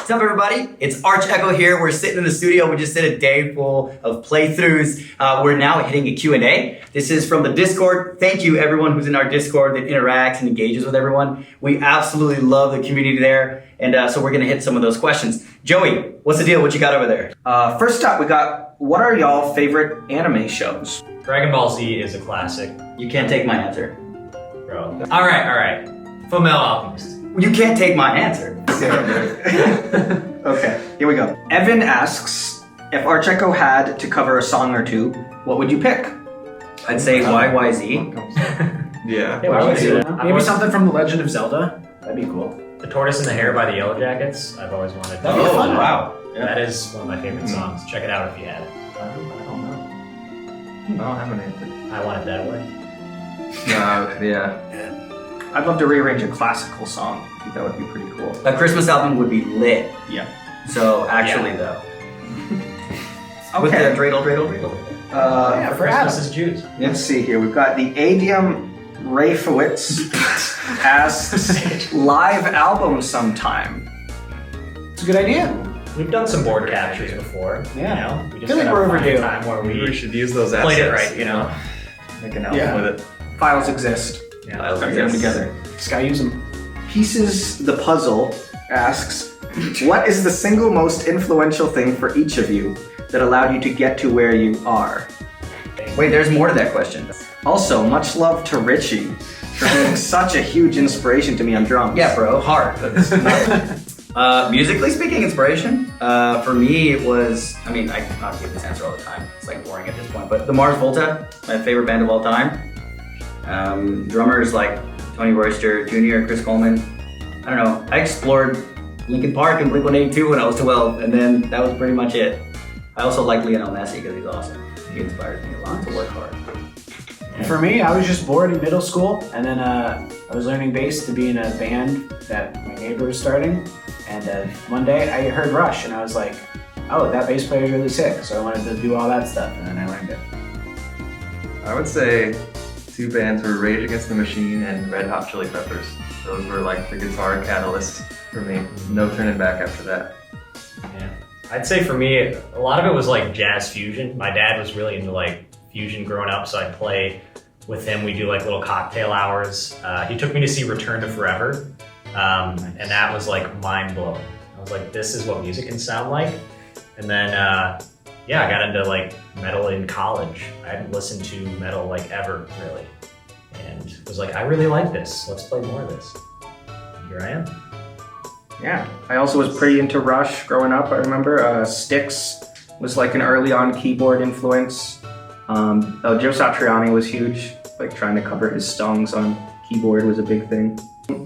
What's up, everybody? It's Arch Echo here. We're sitting in the studio. We just did a day full of playthroughs. We're now hitting a Q&A. This is from the Discord. Thank you, everyone who's in our Discord that interacts and engages with everyone. We absolutely love the community there. And so we're going to hit some of those questions. Joey, what's the deal? What you got over there? First up, we got, what are y'all favorite anime shows? Dragon Ball Z is a classic. You can't take my answer. Bro. All right. Full Metal Alchemist. You can't take my answer. Okay, here we go. Evan asks, if Arch Echo had to cover a song or two, what would you pick? I'd say YYZ. Yeah. Yeah, why would you do that? Maybe something from The Legend of Zelda. That'd be cool. The Tortoise and the Hare by the Yellow Jackets. I've always wanted to. That'd be fun. Wow. Yeah. That is one of my favorite songs. Check it out if you had it. I don't know. I don't have an answer. I Want It That Way. Yeah. I'd love to rearrange a classical song. I think that would be pretty cool. A Christmas album would be lit. Yeah. So actually, though. With the dreidel. Yeah, for Christmas Adam. is Jews. Let's see here. We've got the Adium Rafowitz asks, live album sometime. It's a good idea. We've done some board captures before. Yeah. You know? We just Feel like gotta we're find overdue. a time where We we should use those assets. played it right, you know? Make an album Yeah. with it. Files exist. Yeah. Files Gotta get them exist. together. Just gotta use them. Pieces the Puzzle asks, what is the single most influential thing for each of you that allowed you to get to where you are? Wait, there's more to that question. Also, much love to Richie for being such a huge inspiration to me on drums. Yeah, bro, hard. Musically speaking, inspiration. For me, it was, I mean, I cannot give this answer all the time. It's like boring at this point, but the Mars Volta, my favorite band of all time. Drummers like Tony Royster Jr., Chris Coleman. I don't know. I explored Linkin Park and Blink-182 when I was 12, and then that was pretty much it. I also like Lionel Messi because he's awesome. He inspires me a lot to work hard. For me, I was just bored in middle school, and then I was learning bass to be in a band that my neighbor was starting. And one day I heard Rush, and I was like, oh, that bass player is really sick. So I wanted to do all that stuff, and then I learned it. I would say two bands were Rage Against the Machine and Red Hot Chili Peppers. Those were like the guitar catalysts for me. No turning back after that. Yeah. I'd say for me, a lot of it was like jazz fusion. My dad was really into like fusion growing up, so I'd play with him. We do like little cocktail hours. He took me to see Return to Forever, and that was like mind blowing. I was like, this is what music can sound like. And then, I got into like metal in college. I hadn't listened to metal like ever, really. And was like, I really like this. Let's play more of this. And here I am. Yeah. I also was pretty into Rush growing up, I remember. Styx was like an early on keyboard influence. Joe Satriani was huge. Like trying to cover his songs on keyboard was a big thing.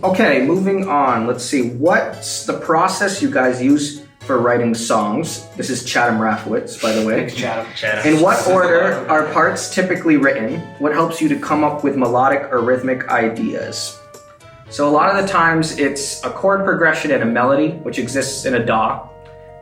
Okay, moving on. Let's see. What's the process you guys use for writing songs? This is Chatham Rafowitz, by the way. Thanks, Chatham. In what order are parts typically written? What helps you to come up with melodic or rhythmic ideas? So a lot of the times it's a chord progression and a melody, which exists in a DAW.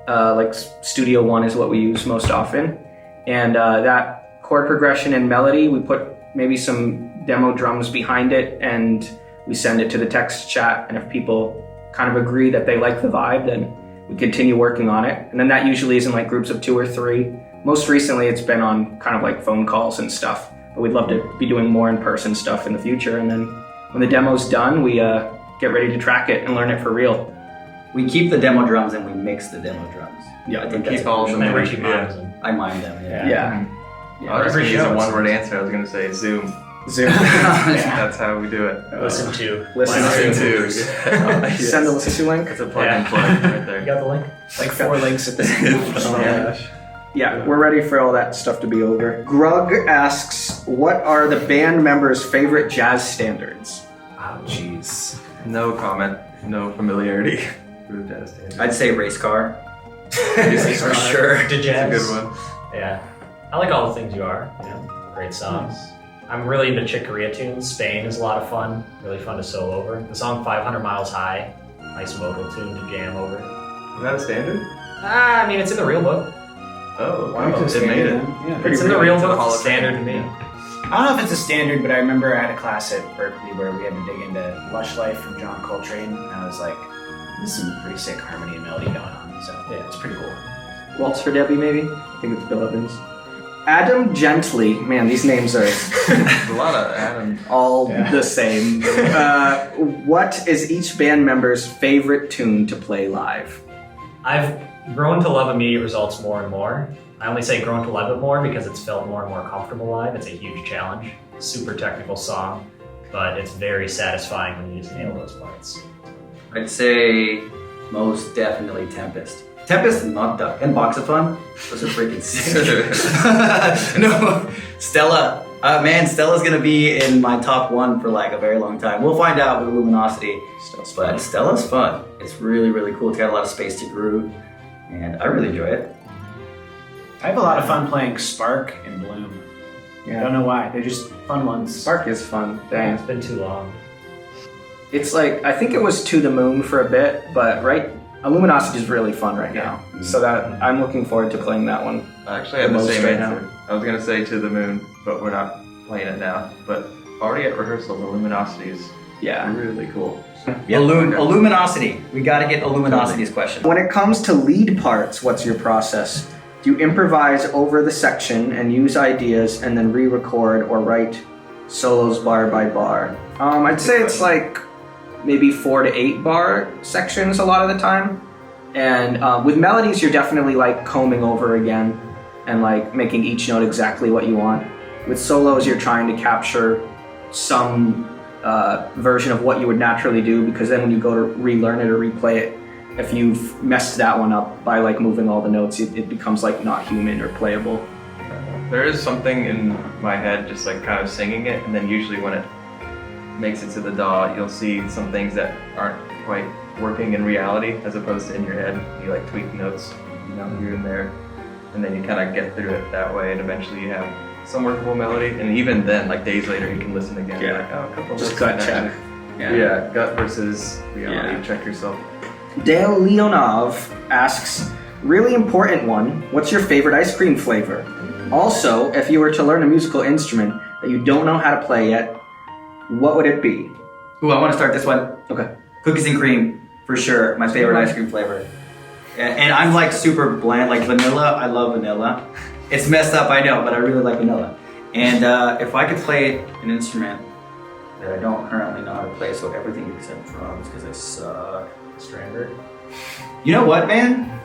Like Studio One is what we use most often. And that chord progression and melody, we put maybe some demo drums behind it and we send it to the text chat. And if people kind of agree that they like the vibe, then we continue working on it. And then that usually is in like groups of 2 or 3. Most recently, it's been on kind of like phone calls and stuff. But we'd love to be doing more in-person stuff in the future. And then when the demo's done, we get ready to track it and learn it for real. We keep the demo drums and we mix the demo drums. Yeah, I think keep that's all crucial. the And Richie Yeah. mimes them. I mind them. Yeah. Yeah. I was just every going to use show a it's- one-word answer. I was going to say Zoom. Zoom. That's how we do it. Listen to. Listen Listen to. Yes. Send the listen to link. That's a plug and plug right You there. got the link? Like 4 links at the same time. Oh my gosh. Yeah, we're ready for all that stuff to be over. Grug asks, what are the band members' favorite jazz standards? Oh, jeez. No comment. No familiarity with jazz standards. I'd say race car. Race For car. sure. To That's a jazz. good one. Yeah. I like All the Things You Are. You know, great songs. I'm really into Chick Corea tunes. Spain is a lot of fun. Really fun to solo over. The song 500 Miles High. Nice modal tune to jam over. Is that a standard? I mean, it's in the real book. Oh, Why don't wow. you It made it. Yeah. It's in the real It's a book. Hall It's of Fame. standard to me. I don't know if it's a standard, but I remember I had a class at Berkeley where we had to dig into Lush Life from John Coltrane, and I was like, there's some pretty sick harmony and melody going on. So yeah, it's pretty cool. Waltz for Debbie, maybe? I think it's Bill Evans. Adam Gently. Man, these names are There's a lot of Adam. all the same. What is each band member's favorite tune to play live? I've grown to love Immediate Results more and more. I only say grown to love it more because it's felt more and more comfortable live. It's a huge challenge. Super technical song, but it's very satisfying when you just nail those parts. I'd say most definitely Tempest. Tempest and Knocked Up and Box of Fun. Those are freaking sick. No, Stella. Man, Stella's gonna be in my top 1 for like a very long time. We'll find out with Luminosity. But Stella's fun. It's really, really cool. It's got a lot of space to groove, and I really enjoy it. I have a lot of fun playing Spark and Bloom. I don't know why. They're just fun ones. Spark is fun. Dang. It's been too long. It's like, I think it was To the Moon for a bit, but Luminosity is really fun right now. So that I'm looking forward to playing that one. I actually have the same right answer. I was gonna say To the Moon, but we're not playing it now. But already at rehearsal, the Luminosity is really cool. Luminosity. We gotta get a Luminosity's question. When it comes to lead parts, what's your process? Do you improvise over the section and use ideas and then re-record or write solos bar by bar? I'd say it's like maybe 4 to 8 bar sections a lot of the time. And with melodies, you're definitely like combing over again and like making each note exactly what you want. With solos, you're trying to capture some version of what you would naturally do, because then when you go to relearn it or replay it, if you've messed that one up by like moving all the notes, it becomes like not human or playable. There is something in my head just like kind of singing it, and then usually when it makes it to the DAW, you'll see some things that aren't quite working in reality as opposed to in your head. You like tweak notes, here and there, and then you kind of get through it that way, and eventually you have some workable melody. And even then, like days later, you can listen again. Yeah. Like, a couple Just notes gut didn't check. actually- Yeah, gut versus reality. Check yourself. Dale Leonov asks, really important one, what's your favorite ice cream flavor? Also, if you were to learn a musical instrument that you don't know how to play yet, what would it be? Ooh, I want to start this one. Okay. Cookies and cream, for sure. My favorite ice cream flavor. And I'm like super bland, like vanilla. I love vanilla. It's messed up, I know, but I really like vanilla. And if I could play an instrument that I don't currently know how to play, so everything except drums, because I suck. Stranger. You know what, man?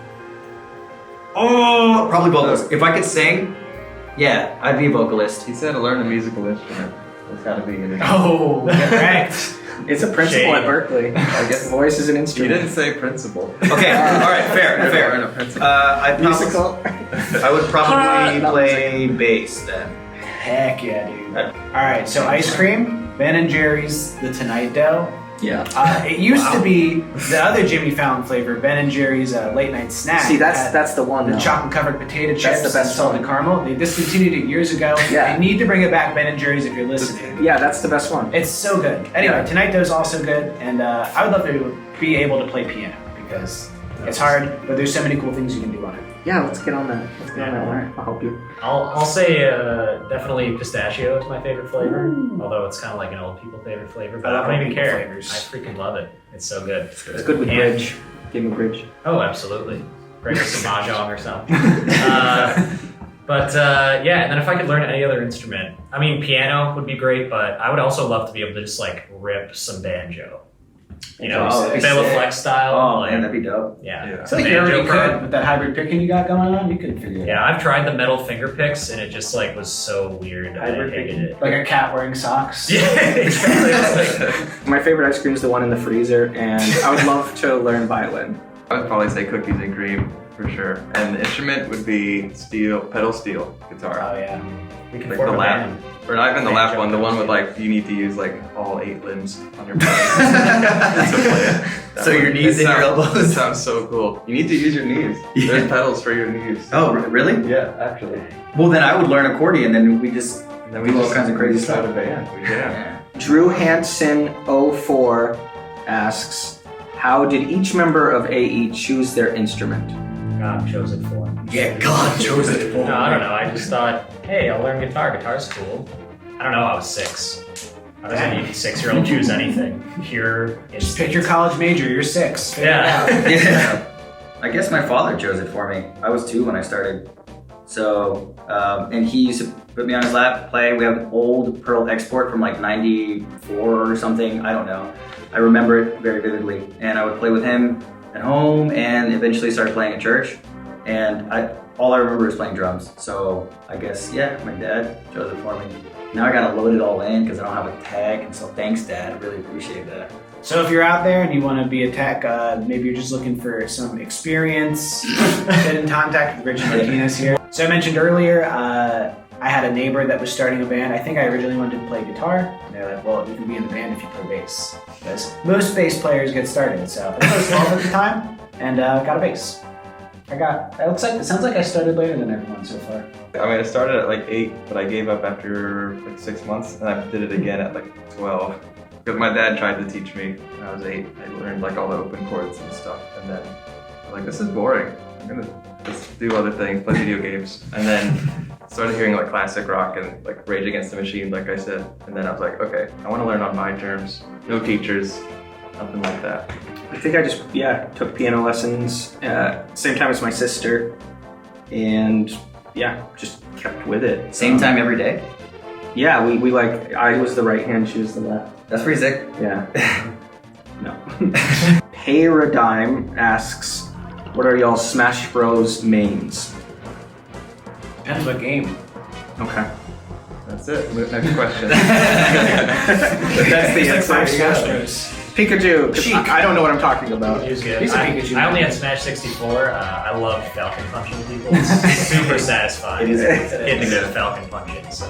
Oh, probably vocals. If I could sing, yeah, I'd be a vocalist. He said to learn a musical instrument. That's got to be it. Oh, get wrecked. It's a principal at Berkeley. I guess voice is an You instrument. didn't say principal. Okay, all right, fair. Learn a principal. Musical? I would probably play bass then. Heck yeah, dude. Alright, so ice cream, Ben & Jerry's The Tonight Dough. Yeah. It used to be the other Jimmy Fallon flavor, Ben & Jerry's late night snack. See, Had that's the one. the though. chocolate covered potato chips the best and salted one. caramel. They discontinued it years ago. Yeah. They need to bring it back, Ben & Jerry's, if you're listening. Yeah, that's the best one. It's so good. Anyway, Yeah. Tonight Dough's also good, and I would love to be able to play piano because it's hard, but there's so many cool things you can do on it. Yeah, let's get on that. Let's get on that one. I'll help you. I'll say definitely pistachio is my favorite flavor, although it's kind of like an old people favorite flavor, but I don't even people care. flavors. I freaking love it. It's so good. It's good with And- bridge. Give me bridge. Oh, absolutely. Great with some mahjong or something. Yeah, and then if I could learn any other instrument, I mean, piano would be great, but I would also love to be able to just like rip some banjo. You know, Oh, that'd be Bela sick. Flex style. Oh like, man, that'd be dope. yeah. Yeah. I think you already could with that hybrid picking you got going on. You could figure it Yeah, out. I've tried the metal finger picks, and it just like was so weird. I Hybrid hated it. Like a cat wearing socks. Yeah, exactly. It's like, My favorite ice cream is the one in the freezer, and I would love to learn violin. I would probably say cookies and cream for sure. And the instrument would be pedal steel guitar. Oh yeah. we can Like form the a lap, band. or not even the lap Banjo one, the one with pedal like you need to use like all 8 limbs on your body to play it. That So your one- knees it and your sounds- elbows? It sounds so cool. You need to use your knees. Yeah. There's pedals for your knees. Oh, really? Yeah, actually. Well, then I would learn accordion, then we just And then do all just kinds of crazy start stuff. a band. We jam. Yeah. Drew Hansen 04 asks, how did each member of AE choose their instrument? God chose it for. Yeah, God chose it for No, I don't know. I just thought, hey, I'll learn guitar. Guitar's cool. I don't know. I was 6. How does any 6-year-old choose anything? Pure Just pick your college major. You're 6. Figure it out. Yeah. I guess my father chose it for me. I was 2 when I started. So, and he used to put me on his lap, play. We have an old Pearl export from like 94 or something. I don't know. I remember it very vividly. And I would play with him at home and eventually started playing at church. And all I remember is playing drums. So I guess, yeah, my dad chose it for me. Now I gotta load it all in because I don't have a tag. And so thanks, Dad. I really appreciate that. So if you're out there and you want to be a tech, maybe you're just looking for some experience, get in contact with Rich Martinez here. So I mentioned earlier, I had a neighbor that was starting a band. I think I originally wanted to play guitar. And they're like, well, you can be in the band if you play bass. Because most bass players get started. So I think I was 12 at the time and got a bass. It sounds like I started later than everyone so far. I mean, I started at like 8, but I gave up after like 6 months, and I did it again at like 12. Because my dad tried to teach me when I was 8. I learned like all the open chords and stuff, and then I was like, this is boring. I'm gonna just do other things, play video games. And then started hearing like classic rock and like Rage Against the Machine, like I said. And then I was like, okay, I want to learn on my terms. No teachers, nothing like that. I think I just, took piano lessons same time as my sister, and just kept with it. Same time every day? Yeah, we like, I was the right hand, she was the left. That's pretty sick. Yeah. No. Paradigm asks, what are y'all Smash Bros mains? Depends what game. Okay. That's it. Next question. That's the It's like answer. Smash Bros. Pikachu. 'Cause I don't know what I'm talking about. He was good. He's a Pikachu. I only had Smash 64. I love Falcon punching people. It's super satisfying. It is. Getting to go to Falcon punching. So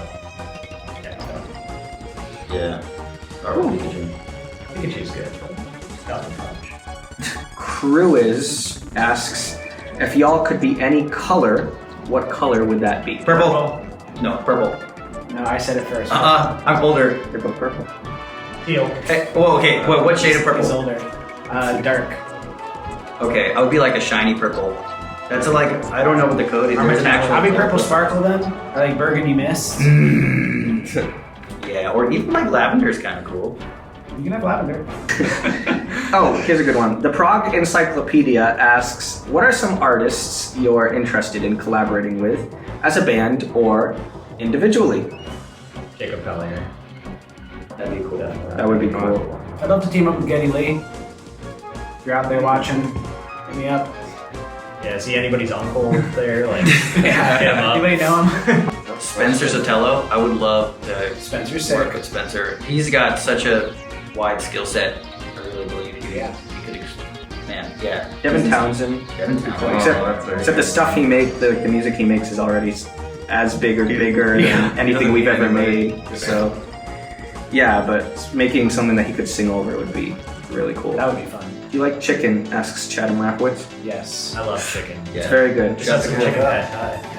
Yeah. Pikachu. Pikachu's good. Falcon punch. Cruiz asks, if y'all could be any color, what color would that be? Purple. No, purple. No, I said it first. I'm older. They're both purple. Teal. Hey, whoa, okay. What shade of He's purple? older. Dark. Okay, I would be like a shiny purple. That's like, I don't know what the code is. There's an actual I'll be code. purple sparkle then. I like burgundy mist. Yeah, or even like lavender is kind of cool. You can have lavender. Oh, here's a good one. The Prague Encyclopedia asks, what are some artists you're interested in collaborating with as a band or individually? Jacob Pellier. That'd be cool. That would be cool. I'd love to team up with Geddy Lee. If you're out there watching, hit me up. Yeah, is he anybody's uncle there? Like, Yeah. hit him up. Anybody know him? Spencer Sotelo, I would love to Spencer's work sick. with Spencer. He's got such a wide skill set. I really believe he could, man, yeah. Devin Townsend. Devin Townsend. Except the stuff he makes, the music he makes is already as big or bigger than anything we've ever made. So, yeah, but making something that he could sing over would be really cool. That would be fun. Do you like chicken? Asks Chatham Lapwitz. Yes. I love chicken. Yeah. It's very good. Just some chicken pad thai.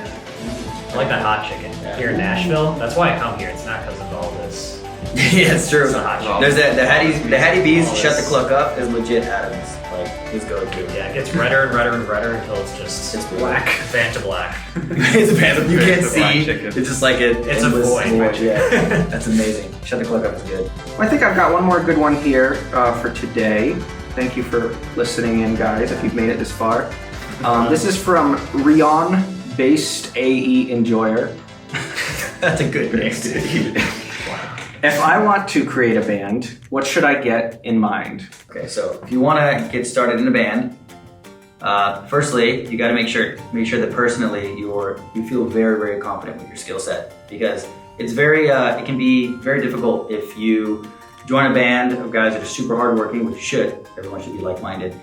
I like that hot chicken. Here in Nashville, that's why I come here. It's not because of all this. Yeah, it's true. It's a hot chicken. There's the Hattie B's Shut the Cluck Up is legit Adams. Like, his go-to. Yeah, it gets redder and redder and redder until it's just It's black. Fanta black. It's a phantom. You can't It's a black see. chicken. It's just like It's a void. Yeah, that's amazing. Shut the Cluck Up is good. I think I've got one more good one here for today. Thank you for listening in, guys, if you've made it this far. This is from Rion, based AE Enjoyer. That's a good name. If I want to create a band, what should I get in mind? Okay, so if you want to get started in a band, firstly, you got to make sure that personally you feel very, very confident with your skill set, because it's it can be very difficult if you join a band of guys that are super hardworking, which you should. Everyone should be like-minded,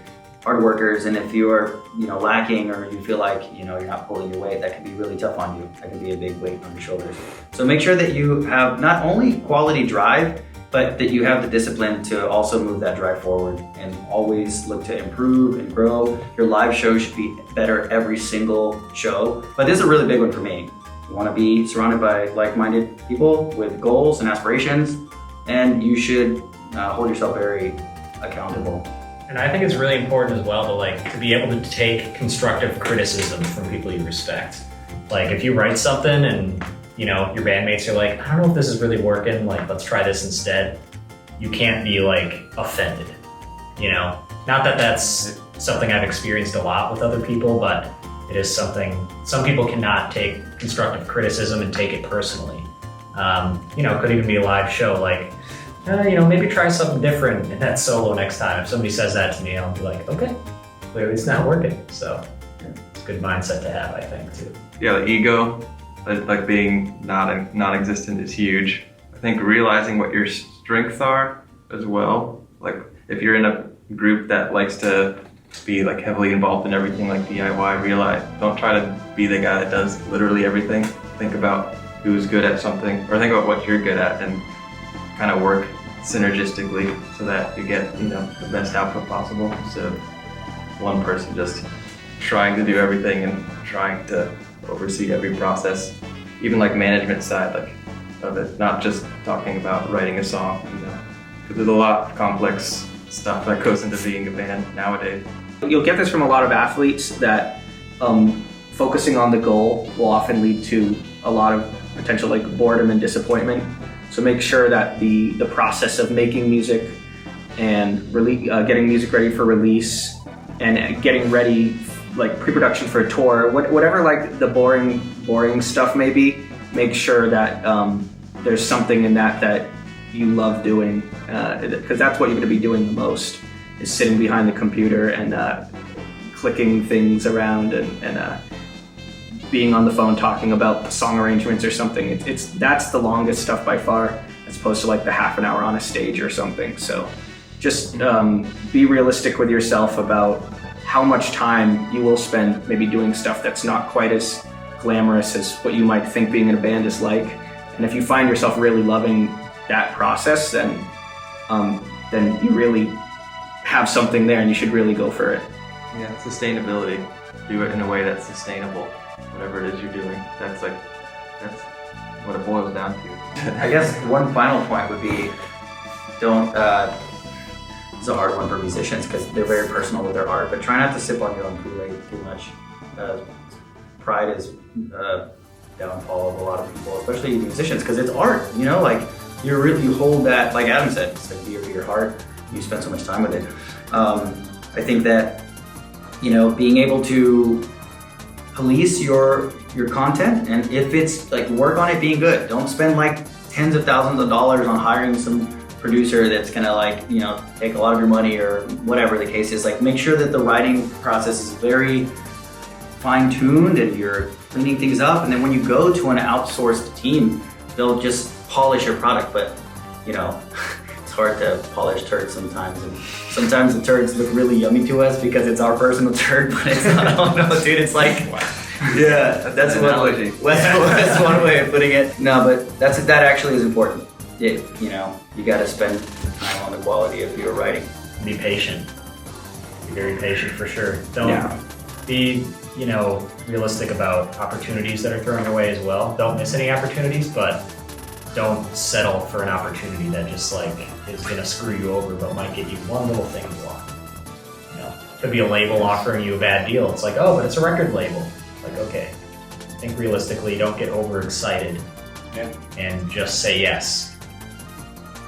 hard workers, and if you're lacking or you feel like you're not pulling your weight, that can be really tough on you. That can be a big weight on your shoulders. So make sure that you have not only quality drive, but that you have the discipline to also move that drive forward and always look to improve and grow. Your live show should be better every single show. But this is a really big one for me. You want to be surrounded by like-minded people with goals and aspirations, and you should hold yourself very accountable. And I think it's really important as well to be able to take constructive criticism from people you respect. Like if you write something and you know, your bandmates are like, I don't know if this is really working, like, let's try this instead. You can't be like offended, you know? Not that that's something I've experienced a lot with other people, but it is something, some people cannot take constructive criticism and take it personally. You know, it could even be a live show, like, you know, maybe try something different in that solo next time. If somebody says that to me, I'll be like, okay, clearly it's not working. So it's a good mindset to have, I think, too. Yeah, the ego, like being non-existent is huge. I think realizing what your strengths are as well. Like if you're in a group that likes to be like heavily involved in everything like DIY, realize, don't try to be the guy that does literally everything. Think about who's good at something, or think about what you're good at and kind of work synergistically so that you get, you know, the best output possible. So one person just trying to do everything and trying to oversee every process, even like management side like of it, not just talking about writing a song, you know, because there's a lot of complex stuff that goes into being a band nowadays. You'll get this from a lot of athletes that focusing on the goal will often lead to a lot of potential like boredom and disappointment. So make sure that the process of making music and getting music ready for release and getting ready like pre-production for a tour, whatever like the boring stuff may be, make sure that there's something in that you love doing, because that's what you're going to be doing the most, is sitting behind the computer and clicking things around and being on the phone talking about song arrangements or something. That's the longest stuff by far, as opposed to like the half an hour on a stage or something. So just be realistic with yourself about how much time you will spend maybe doing stuff that's not quite as glamorous as what you might think being in a band is like. And if you find yourself really loving that process, then you really have something there and you should really go for it. Yeah, sustainability. Do it in a way that's sustainable, whatever it is you're doing. That's what it boils down to. I guess one final point would be, don't, it's a hard one for musicians because they're very personal with their art, but try not to sip on your own Kool-Aid too much. Pride is downfall of a lot of people, especially musicians, because it's art, you know, like you hold that, like Adam said, it's like dear to your heart. You spend so much time with it. I think that, you know, being able to police your content, and if it's like, work on it being good. Don't spend like tens of thousands of dollars on hiring some producer that's gonna like, you know, take a lot of your money or whatever the case is. Like, make sure that the writing process is very fine-tuned and you're cleaning things up, and then when you go to an outsourced team, they'll just polish your product. But you know, it's hard to polish turds sometimes, and sometimes the turds look really yummy to us because it's our personal turd, but it's not. I don't know, dude, it's like, yeah, that's one way of putting it. No, but that actually is important. You know, you got to spend time on the quality of your writing. Be patient. Be very patient for sure. Don't be, you know, realistic about opportunities that are thrown your way as well. Don't miss any opportunities, but don't settle for an opportunity that just like is gonna screw you over, but might get you one little thing you want. You know, could be a label offering you a bad deal. It's like, oh, but it's a record label. Like, okay, think realistically. Don't get overexcited, and just say yes.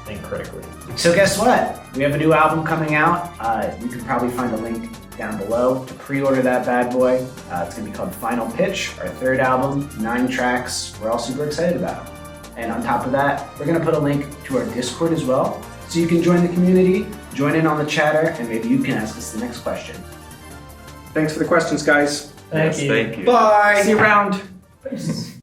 Think critically. So guess what? We have a new album coming out. You can probably find a link down below to pre-order that bad boy. It's gonna be called Final Pitch, our third album, 9 tracks. We're all super excited about it. And on top of that, we're gonna put a link to our Discord as well, so you can join the community, join in on the chatter, and maybe you can ask us the next question. Thanks for the questions, guys. Thank you. Thank you. Bye. See you around. Peace.